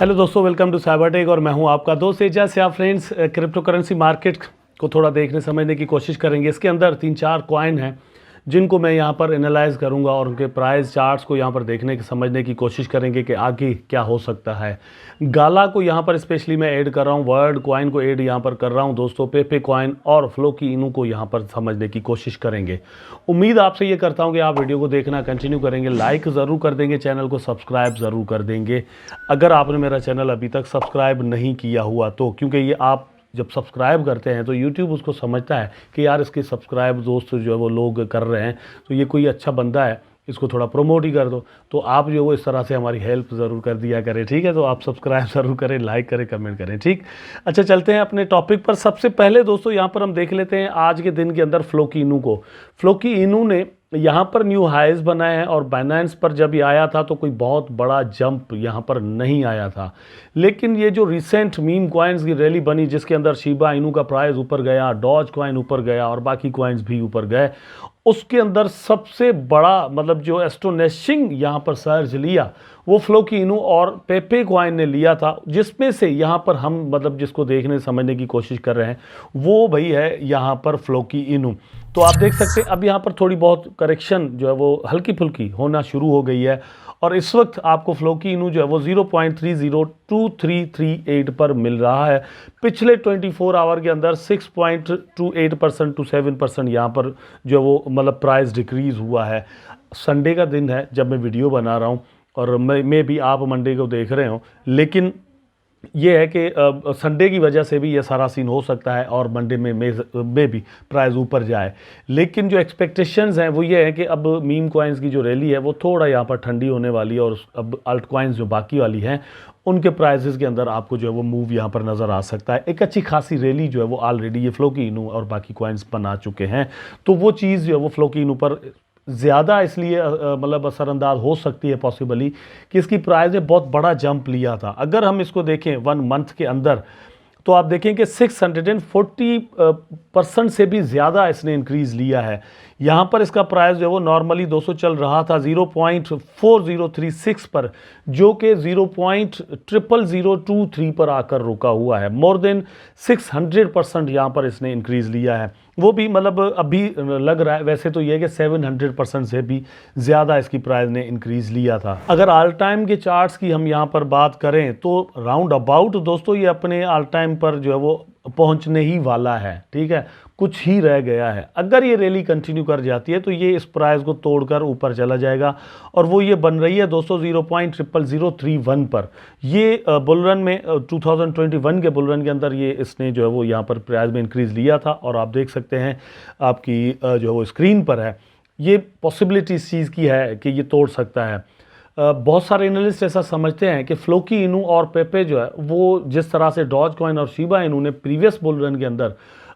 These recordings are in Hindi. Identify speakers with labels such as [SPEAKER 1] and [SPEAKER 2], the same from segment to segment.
[SPEAKER 1] हेलो दोस्तों, वेलकम टू साइबरटेक और मैं हूं आपका दोस्त एजाज। या फ्रेंड्स, क्रिप्टो करेंसी मार्केट को थोड़ा देखने समझने की कोशिश करेंगे। इसके अंदर 3-4 कॉइन हैं जिनको मैं यहां पर एनालाइज करूंगा और उनके प्राइस चार्ट्स को यहां पर देखने की समझने की कोशिश करेंगे कि आगे क्या हो सकता है। गाला को यहां पर स्पेशली मैं ऐड कर रहा हूं, वर्ड कॉइन को ऐड यहां पर कर रहा हूं दोस्तों, पेपे कॉइन और फ्लोकी इनू को यहां पर समझने की कोशिश करेंगे। उम्मीद आपसे ये करता हूं कि आप वीडियो को देखना कंटिन्यू करेंगे, लाइक ज़रूर कर देंगे, चैनल को सब्सक्राइब ज़रूर कर देंगे अगर आपने मेरा चैनल अभी तक सब्सक्राइब नहीं किया हुआ तो, क्योंकि ये आप जब सब्सक्राइब करते हैं तो YouTube उसको समझता है कि यार इसके सब्सक्राइब दोस्त जो है वो लोग कर रहे हैं तो ये कोई अच्छा बंदा है, इसको थोड़ा प्रमोट ही कर दो। तो आप जो वो इस तरह से हमारी हेल्प ज़रूर कर दिया करें, ठीक है। तो आप सब्सक्राइब ज़रूर करें, लाइक करें, कमेंट करें, ठीक। अच्छा, चलते हैं अपने टॉपिक पर। सबसे पहले दोस्तों यहाँ पर हम देख लेते हैं आज के दिन के अंदर फ्लोकी इनू को। फ्लोकी इनू ने यहाँ पर न्यू हाइज बनाए हैं और बाइनेंस पर जब ये आया था तो कोई बहुत बड़ा जंप यहाँ पर नहीं आया था। लेकिन ये जो रिसेंट मीम कॉइन्स की रैली बनी जिसके अंदर शिबा इनू का प्राइस ऊपर गया, डॉज कॉइन ऊपर गया और बाकी कॉइन्स भी ऊपर गए, उसके अंदर सबसे बड़ा मतलब जो एस्टोनिशिंग यहाँ पर सर्ज लिया वो फ्लोकी इनू और पेपे कॉइन ने लिया था, जिसमें से यहाँ पर हम मतलब जिसको देखने समझने की कोशिश कर रहे हैं वो भाई है यहाँ पर फ्लोकी इनू। तो आप देख सकते हैं अब यहाँ पर थोड़ी बहुत करेक्शन जो है वो हल्की फुल्की होना शुरू हो गई है और इस वक्त आपको फ्लोकी इनू जो है वो 0.302338 पर मिल रहा है। पिछले 24 आवर के अंदर 6.28% टू 7% यहाँ पर जो है वो मतलब प्राइस डिक्रीज़ हुआ है। संडे का दिन है जब मैं वीडियो बना रहा हूँ और मैं भी आप मंडे को देख रहे हो, लेकिन ये है कि संडे की वजह से भी ये सारा सीन हो सकता है और मंडे में भी प्राइस ऊपर जाए। लेकिन जो एक्सपेक्टेशंस हैं वो ये है कि अब मीम कॉइन्स की जो रैली है वो थोड़ा यहाँ पर ठंडी होने वाली है और अब अल्ट कॉइन्स जो बाकी वाली हैं उनके प्राइसेस के अंदर आपको जो है वो मूव यहाँ पर नज़र आ सकता है। एक अच्छी खासी रैली जो है वो ऑलरेडी ये फ्लोकी इनू और बाकी कॉइन्स बना चुके हैं, तो वो चीज़ जो है वो फ्लोकी इनू पर ज़्यादा इसलिए मतलब असरअंदाज हो सकती है पॉसिबली कि इसकी प्राइस ने बहुत बड़ा जंप लिया था। अगर हम इसको देखें 1 मंथ के अंदर तो आप देखें कि 640% से भी ज़्यादा इसने इंक्रीज़ लिया है। यहाँ पर इसका प्राइस जो है वो नॉर्मली 200 चल रहा था 0.4036 पर, जो कि 0.00023 पर आकर रुका हुआ है। मोर देन 600% यहाँ पर इसने इंक्रीज़ लिया है। वो भी मतलब अभी लग रहा है, वैसे तो ये है कि 700% से भी ज़्यादा इसकी प्राइस ने इंक्रीज़ लिया था। अगर ऑल टाइम के चार्ट्स की हम यहाँ पर बात करें तो राउंड अबाउट दोस्तों ये अपने ऑल टाइम पर जो है वो पहुँचने ही वाला है, ठीक है, कुछ ही रह गया है। अगर ये रैली कंटिन्यू कर जाती है तो ये इस प्राइस को तोड़कर ऊपर चला जाएगा और वो ये बन रही है दोस्तों 0.00031 पर। ये बुलरन में 2021 के बुलरन के अंदर ये इसने जो है वो यहाँ पर प्राइस में इंक्रीज़ लिया था और आप देख सकते हैं आपकी जो है वो स्क्रीन पर है, ये पॉसिबिलिटी इस चीज़ की है कि ये तोड़ सकता है। बहुत सारे एनालिस्ट ऐसा समझते हैं कि फ्लोकी इनू और पेपे जो है वो जिस तरह से डॉज कॉइन और शिबा इनू ने प्रीवियस बुल रन के अंदर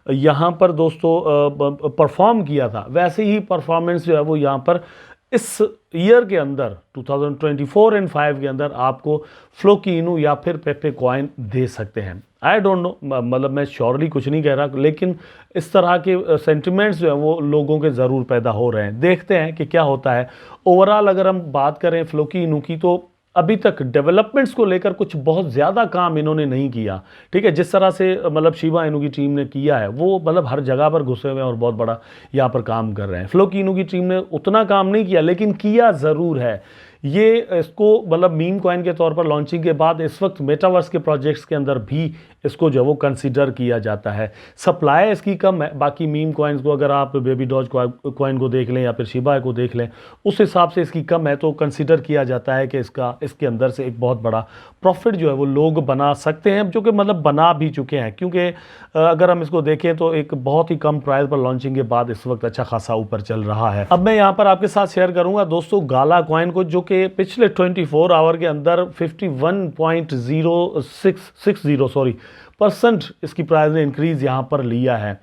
[SPEAKER 1] यहाँ पर दोस्तों परफॉर्म किया था, वैसे ही परफॉर्मेंस जो है वो यहाँ पर इस ईयर के अंदर 2024 एंड 5 के अंदर आपको फ्लोकी इनू या फिर पेपे कॉइन दे सकते हैं। आई डोंट नो, मतलब मैं श्योरली कुछ नहीं कह रहा, लेकिन इस तरह के सेंटिमेंट्स जो है वो लोगों के ज़रूर पैदा हो रहे हैं। देखते हैं कि क्या होता है। ओवरऑल अगर हम बात करें फ्लोकी इनू की तो अभी तक डेवलपमेंट्स को लेकर कुछ बहुत ज़्यादा काम इन्होंने नहीं किया, ठीक है। जिस तरह से मतलब शिबा इनू की टीम ने किया है वो मतलब हर जगह पर घुसे हुए हैं और बहुत बड़ा यहाँ पर काम कर रहे हैं। फ्लोकी इनू की टीम ने उतना काम नहीं किया, लेकिन किया ज़रूर है। ये इसको मतलब मीम कॉइन के तौर पर लॉन्चिंग के बाद इस वक्त मेटावर्स के प्रोजेक्ट्स के अंदर भी इसको जो है वो कंसीडर किया जाता है। सप्लाई इसकी कम है, बाकी मीम कॉइन्स को अगर आप बेबी डॉज कॉइन को देख लें या फिर शिबा को देख लें उस हिसाब से इसकी कम है, तो कंसीडर किया जाता है कि इसके अंदर से एक बहुत बड़ा प्रॉफिट जो है वो लोग बना सकते हैं, जो कि मतलब बना भी चुके हैं, क्योंकि अगर हम इसको देखें तो एक बहुत ही कम प्राइस पर लॉन्चिंग के बाद इस वक्त अच्छा खासा ऊपर चल रहा है। अब मैं यहाँ पर आपके साथ शेयर करूँगा दोस्तों गाला कॉइन को, जो कि पिछले 24 आवर के अंदर 51.060% इसकी प्राइस ने इंक्रीज़ यहाँ पर लिया है।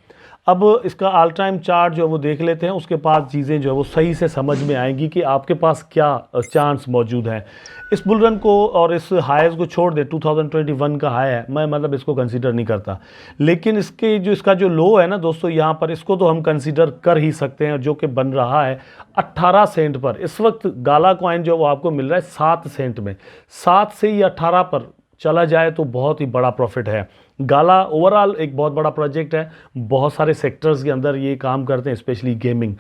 [SPEAKER 1] अब इसका ऑल टाइम चार्ट जो है वो देख लेते हैं, उसके बाद चीज़ें जो है वो सही से समझ में आएंगी कि आपके पास क्या चांस मौजूद है। इस बुलरन को और इस हाइज को छोड़ दे, 2021 का हाई है, मैं मतलब इसको कंसीडर नहीं करता, लेकिन इसका जो लो है ना दोस्तों यहाँ पर, इसको तो हम कंसीडर कर ही सकते हैं, जो कि बन रहा है 18 सेंट पर। इस वक्त गाला कॉइन जो वो आपको मिल रहा है 7 सेंट में, 7 से ही 18 पर चला जाए तो बहुत ही बड़ा प्रॉफिट है। गाला ओवरऑल एक बहुत बड़ा प्रोजेक्ट है, बहुत सारे सेक्टर्स के अंदर ये काम करते हैं, स्पेशली गेमिंग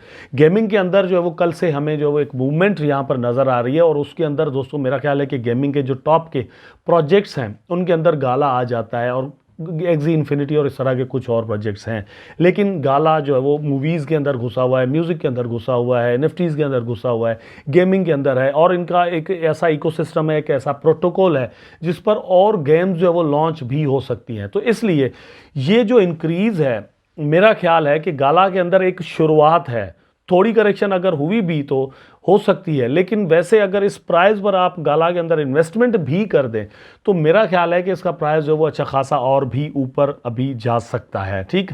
[SPEAKER 1] के अंदर जो है वो कल से हमें जो है वो एक मूवमेंट यहाँ पर नज़र आ रही है। और उसके अंदर दोस्तों मेरा ख्याल है कि गेमिंग के जो टॉप के प्रोजेक्ट्स हैं उनके अंदर गाला आ जाता है, और एक्सी इन्फिनिटी और इस तरह के कुछ और प्रोजेक्ट्स हैं। लेकिन गाला जो है वो मूवीज़ के अंदर घुसा हुआ है, म्यूज़िक के अंदर घुसा हुआ है, एनएफटीज़ के अंदर घुसा हुआ है, गेमिंग के अंदर है, और इनका एक ऐसा इकोसिस्टम है, एक ऐसा प्रोटोकॉल है जिस पर और गेम्स जो है वो लॉन्च भी हो सकती हैं। तो इसलिए ये जो इंक्रीज़ है, मेरा ख्याल है कि गाला के अंदर एक शुरुआत है। थोड़ी करेक्शन अगर हुई भी तो हो सकती है, लेकिन वैसे अगर इस प्राइस पर आप गाला के अंदर इन्वेस्टमेंट भी कर दें तो मेरा ख्याल है कि इसका प्राइस जो वो अच्छा खासा और भी ऊपर अभी जा सकता है। ठीक,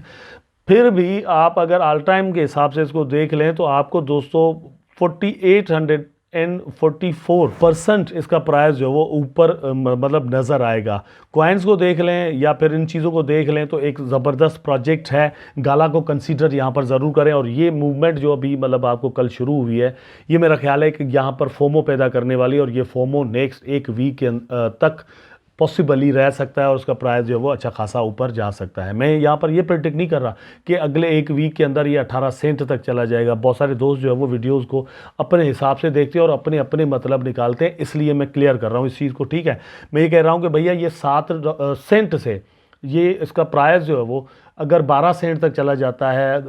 [SPEAKER 1] फिर भी आप अगर ऑल टाइम के हिसाब से इसको देख लें तो आपको दोस्तों 4844% इसका प्राइस जो है वो ऊपर मतलब नज़र आएगा। कॉइन्स को देख लें या फिर इन चीज़ों को देख लें तो एक ज़बरदस्त प्रोजेक्ट है, गाला को कंसीडर यहाँ पर ज़रूर करें। और ये मूवमेंट जो अभी मतलब आपको कल शुरू हुई है, ये मेरा ख्याल है कि यहाँ पर फोमो पैदा करने वाली है, और ये फोमो नेक्स्ट एक वीक के तक पॉसिबली रह सकता है और उसका प्राइस जो है वो अच्छा खासा ऊपर जा सकता है। मैं यहाँ पर ये प्रेडिक्ट नहीं कर रहा कि अगले एक वीक के अंदर ये 18 सेंट तक चला जाएगा। बहुत सारे दोस्त जो है वो वीडियोस को अपने हिसाब से देखते हैं और अपने अपने मतलब निकालते हैं, इसलिए मैं क्लियर कर रहा हूँ इस चीज़ को। ठीक है, मैं ये कह रहा हूँ कि भैया ये 7 सेंट से ये इसका प्राइस जो है वो अगर 12 सेंट तक चला जाता है,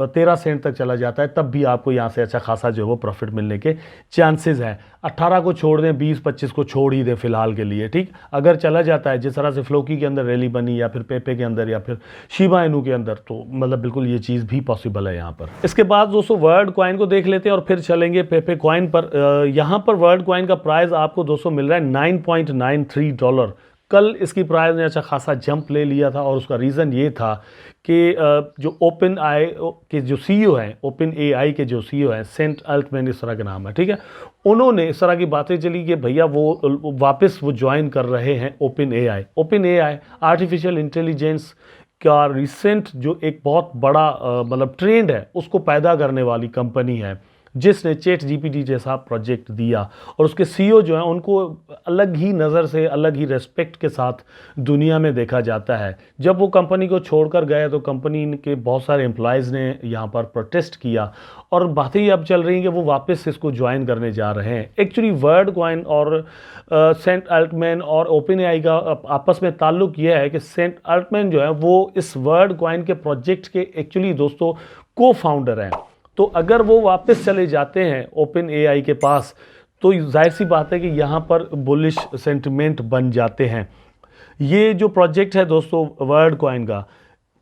[SPEAKER 1] 13 सेंट तक चला जाता है, तब भी आपको यहाँ से अच्छा खासा जो है वो प्रॉफिट मिलने के चांसेस हैं। 18 को छोड़ दें, 20-25 को छोड़ ही दें फिलहाल के लिए। ठीक, अगर चला जाता है जिस तरह से फ्लोकी के अंदर रैली बनी, या फिर पेपे के अंदर, या फिर शिबा इनू के अंदर, तो मतलब बिल्कुल ये चीज़ भी पॉसिबल है यहाँ पर। इसके बाद दोस्तों वर्ल्ड कॉइन को देख लेते हैं और फिर चलेंगे पेपे कॉइन पर। यहाँ पर वर्ल्ड कॉइन का प्राइस आपको दोस्तों मिल रहा है $9.93। कल इसकी प्राइस ने अच्छा खासा जंप ले लिया था, और उसका रीज़न ये था कि जो ओपन आई के जो सीईओ हैं, ओपन एआई के जो सीईओ हैं, सेंट अल्टमैन इस तरह का नाम है, ठीक है, उन्होंने इस तरह की बातें चली कि भैया वो वापस वो ज्वाइन कर रहे हैं ओपन एआई आर्टिफिशियल इंटेलिजेंस का रिसेंट जो एक बहुत बड़ा मतलब ट्रेंड है उसको पैदा करने वाली कंपनी है, जिसने चैट जीपीटी जैसा प्रोजेक्ट दिया। और उसके सीईओ जो हैं उनको अलग ही नज़र से, अलग ही रेस्पेक्ट के साथ दुनिया में देखा जाता है। जब वो कंपनी को छोड़कर गए तो कंपनी के बहुत सारे एम्प्लॉयज़ ने यहाँ पर प्रोटेस्ट किया, और बातें अब चल रही हैं कि वो वापस इसको ज्वाइन करने जा रहे हैं। एक्चुअली वर्ल्ड कॉइन और सेंट अल्टमैन और ओपन एआई का आपस में ताल्लुक ये है कि सेंट अल्टमैन जो है वो इस वर्ल्ड कॉइन के प्रोजेक्ट के एक्चुअली दोस्तों को फाउंडर हैं। तो अगर वो वापस चले जाते हैं ओपन एआई के पास तो जाहिर सी बात है कि यहाँ पर बुलिश सेंटिमेंट बन जाते हैं। ये जो प्रोजेक्ट है दोस्तों वर्ल्ड कॉइन का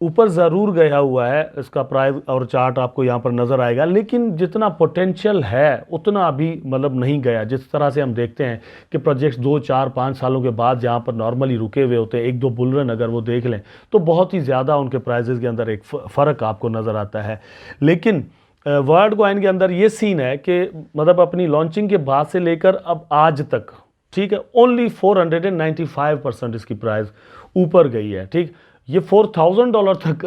[SPEAKER 1] ऊपर ज़रूर गया हुआ है, इसका प्राइस और चार्ट आपको यहाँ पर नज़र आएगा, लेकिन जितना पोटेंशियल है उतना अभी मतलब नहीं गया। जिस तरह से हम देखते हैं कि प्रोजेक्ट्स 2, 4, 5 सालों के बाद जहाँ पर नॉर्मली रुके हुए होते हैं, 1-2 बुल रन अगर वो देख लें तो बहुत ही ज़्यादा उनके प्राइजेज़ के अंदर एक फ़र्क आपको नज़र आता है। लेकिन वर्ल्ड कॉइन के अंदर ये सीन है कि मतलब अपनी लॉन्चिंग के बाद से लेकर अब आज तक, ठीक है, ओनली 495% इसकी प्राइस ऊपर गई है। ठीक, ये $4,000 तक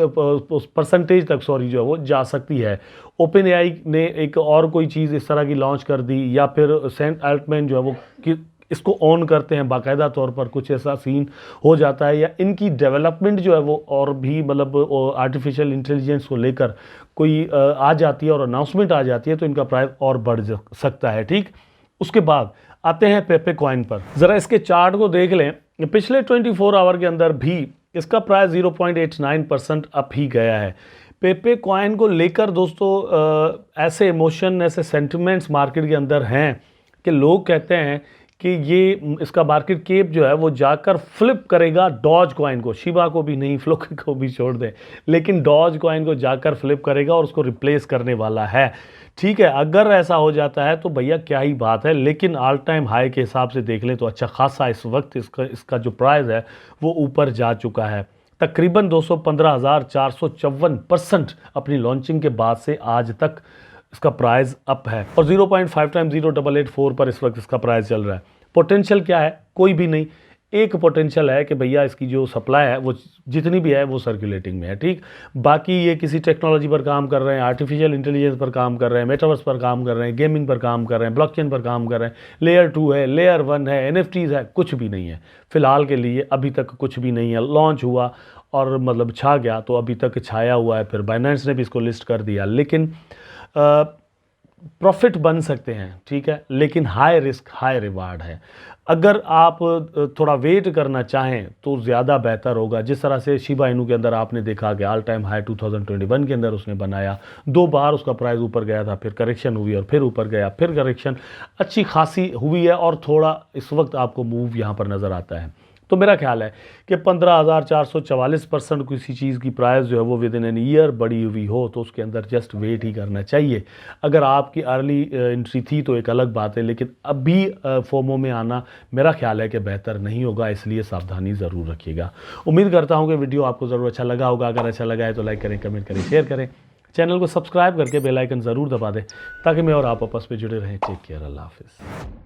[SPEAKER 1] परसेंटेज तक सॉरी जो है वो जा सकती है। ओपन एआई ने एक और कोई चीज़ इस तरह की लॉन्च कर दी, या फिर सेंट अल्टमैन जो है वो इसको ऑन करते हैं बाकायदा तौर पर, कुछ ऐसा सीन हो जाता है, या इनकी डेवलपमेंट जो है वो और भी मतलब आर्टिफिशियल इंटेलिजेंस को लेकर कोई आ जाती है और अनाउंसमेंट आ जाती है, तो इनका प्राइस और बढ़ सकता है। ठीक, उसके बाद आते हैं पेपे कॉइन पर। ज़रा इसके चार्ट को देख लें, पिछले 24 आवर के अंदर भी इसका प्राइस 0.89% अप ही गया है। पेपे कॉइन को लेकर दोस्तों ऐसे इमोशन, ऐसे सेंटिमेंट्स मार्केट के अंदर हैं कि लोग कहते हैं कि ये इसका मार्केट कैप जो है वो जाकर फ्लिप करेगा डॉज कॉइन को, शिबा को भी नहीं, फ्लोकी को भी छोड़ दें, लेकिन डॉज कॉइन को जाकर फ्लिप करेगा और उसको रिप्लेस करने वाला है। ठीक है, अगर ऐसा हो जाता है तो भैया क्या ही बात है, लेकिन ऑल टाइम हाई के हिसाब से देख लें तो अच्छा खासा इस वक्त इसका जो प्राइस है वो ऊपर जा चुका है। तकरीबन 215,454% अपनी लॉन्चिंग के बाद से आज तक इसका प्राइस अप है, और 0.5 टाइम 0.884 पर इस वक्त इसका प्राइस चल रहा है। पोटेंशियल क्या है? कोई भी नहीं। एक पोटेंशियल है कि भैया इसकी जो सप्लाई है वो जितनी भी है वो सर्कुलेटिंग में है, ठीक। बाकी ये किसी टेक्नोलॉजी पर काम कर रहे हैं, आर्टिफिशियल इंटेलिजेंस पर काम कर रहे हैं, मेटावर्स पर काम कर रहे हैं, गेमिंग पर काम कर रहे हैं, ब्लॉकचेन पर काम कर रहे हैं, लेयर 2 है, लेयर 1 है, NFTs है, कुछ भी नहीं है फिलहाल के लिए, अभी तक कुछ भी नहीं है। लॉन्च हुआ और मतलब छा गया तो अभी तक छाया हुआ है, फिर बाइनेंस ने भी इसको लिस्ट कर दिया, लेकिन प्रॉफिट बन सकते हैं, ठीक है, लेकिन हाई रिस्क हाई रिवार्ड है। अगर आप थोड़ा वेट करना चाहें तो ज़्यादा बेहतर होगा। जिस तरह से शिबा इनू के अंदर आपने देखा कि ऑल टाइम हाई 2021 के अंदर उसने बनाया, 2 बार उसका प्राइस ऊपर गया था, फिर करेक्शन हुई और फिर ऊपर गया, फिर करेक्शन अच्छी खासी हुई है और थोड़ा इस वक्त आपको मूव यहाँ पर नज़र आता है। तो मेरा ख्याल है कि 15,444% किसी चीज़ की प्राइस जो है वो विद इन एन ईयर बढ़ी हुई हो तो उसके अंदर जस्ट वेट ही करना चाहिए। अगर आपकी अर्ली एंट्री थी तो एक अलग बात है, लेकिन अभी फोमो में आना मेरा ख्याल है कि बेहतर नहीं होगा, इसलिए सावधानी ज़रूर रखिएगा। उम्मीद करता हूँ कि वीडियो आपको ज़रूर अच्छा लगा होगा। अगर अच्छा लगा है तो लाइक करें, कमेंट करें, शेयर करें, चैनल को सब्सक्राइब करके बेल आइकन ज़रूर दबा दें ताकि मैं और आप आपस में जुड़े रहें। टेक केयर, अल्लाह हाफिज़।